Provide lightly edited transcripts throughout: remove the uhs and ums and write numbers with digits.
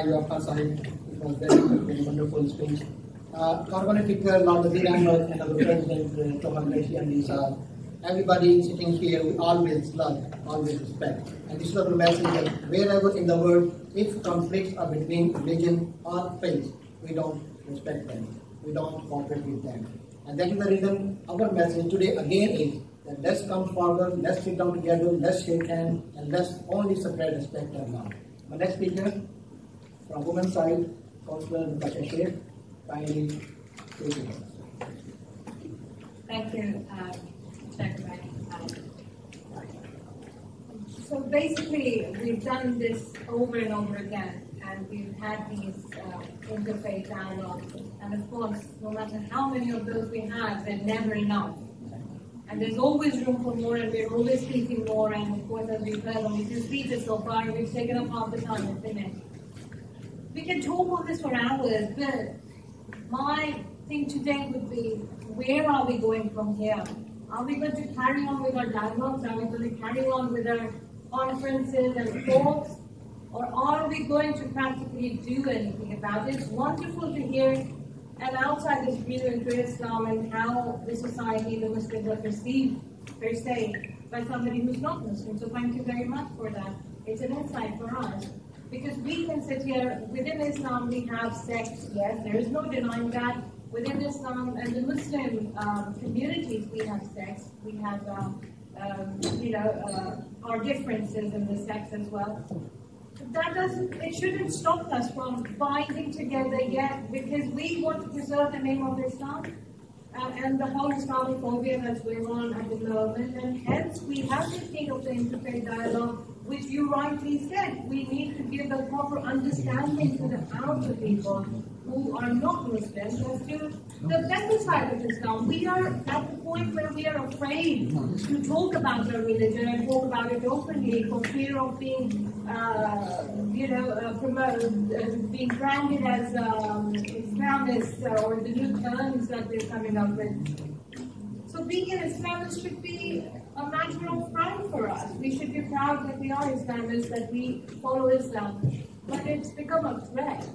by your Sahib. It was very wonderful speech. Karwan and Fikr, Lord Ahmed, and our President, and Lisa, everybody sitting here, we always love, always respect. And this is the message that wherever in the world, if conflicts are between religion or faith, we don't respect them. We don't cooperate with them. And that is the reason our message today again is that let's come forward, let's sit down together, let's shake hands, and let's only spread respect and love. My next speaker, from women's side, Councillor Natasha Sheikh, kindly take it. Thank you, Chairman. So basically, we've done this over and over again, and we've had these interfaith dialogues. And of course, no matter how many of those we have, they're never enough. And there's always room for more, and we're always speaking more. And of course, as we've heard on these speeches so far, we've taken up half the time and finished. We can talk on this for hours, but my thing today would be, where are we going from here? Are we going to carry on with our dialogues? Are we going to carry on with our conferences and talks? Or are we going to practically do anything about it? It's wonderful to hear an outsider's view into Islam and how the society, the Muslims are perceived, per se, by somebody who's not Muslim. So thank you very much for that. It's an insight for us. Because we can sit here, within Islam we have sects, yes, there is no denying that. Within Islam and the Muslim communities we have sects, we have our differences in the sects as well. That it shouldn't stop us from binding together yet, because we want to preserve the name of Islam and the whole Islamophobia that's going on at the moment, and hence we have this need of the interfaith dialogue, which you rightly said, we need to give a proper understanding to the outer people who are not Muslims as to the better side of Islam. We are at the point where we are afraid to talk about our religion and talk about it openly for fear of being, being branded as Islamists or the new terms that they're coming up with. So being an Islamist should be a matter of pride for us. We should be proud that we are Islamists, that we follow Islam. But it's become a threat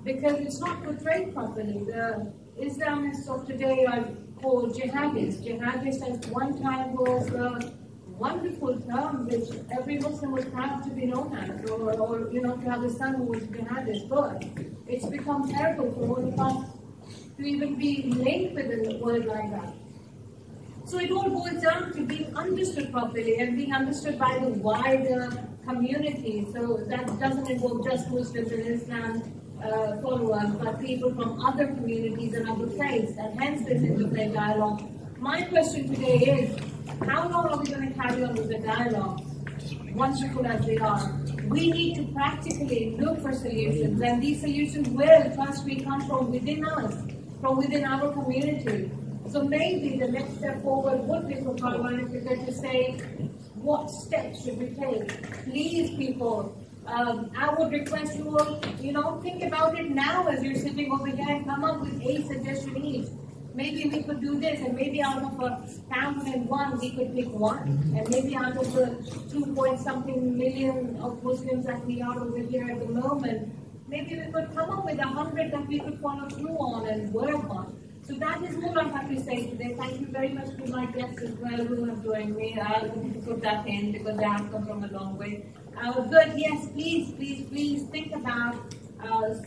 because it's not portrayed properly. The Islamists of today are called jihadists. Jihadist at one time was a wonderful term which every Muslim was proud to be known as, or to have a son who was a jihadist. But it's become terrible for all of us to even be linked with a word like that. So it all boils down to being understood properly and being understood by the wider community. So that doesn't involve just Muslims and Islam followers, but people from other communities and other faiths, and hence this interfaith dialogue. My question today is, how long are we going to carry on with the dialogue? Wonderful as they are. We need to practically look for solutions, and these solutions will, trust me, come from within us, from within our community. So maybe the next step forward would be for Karwan and Fikr to say, what steps should we take? Please, people, I would request you all, think about it now as you're sitting over here and come up with a suggestion each. Maybe we could do this, and maybe out of 1,001 we could pick one, and maybe out of the 2-point-something million of Muslims that we are over here at the moment, maybe we could come up with 100 that we could follow through on and work on. So that is all I have to say today. Thank you very much to my guests as well who have joined me. I want to put that in because they have come from a long way. But yes, please think about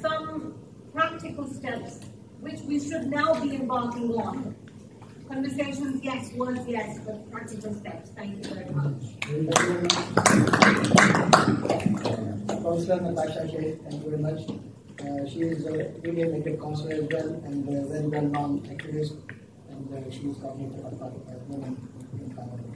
some practical steps which we should now be embarking on. Conversations, yes. Words, yes. But practical steps. Thank you very much. Councillor Natasha, thank you very much. She is really a good councillor as well, and very well known activist, and she is talking to us about women in Karwan.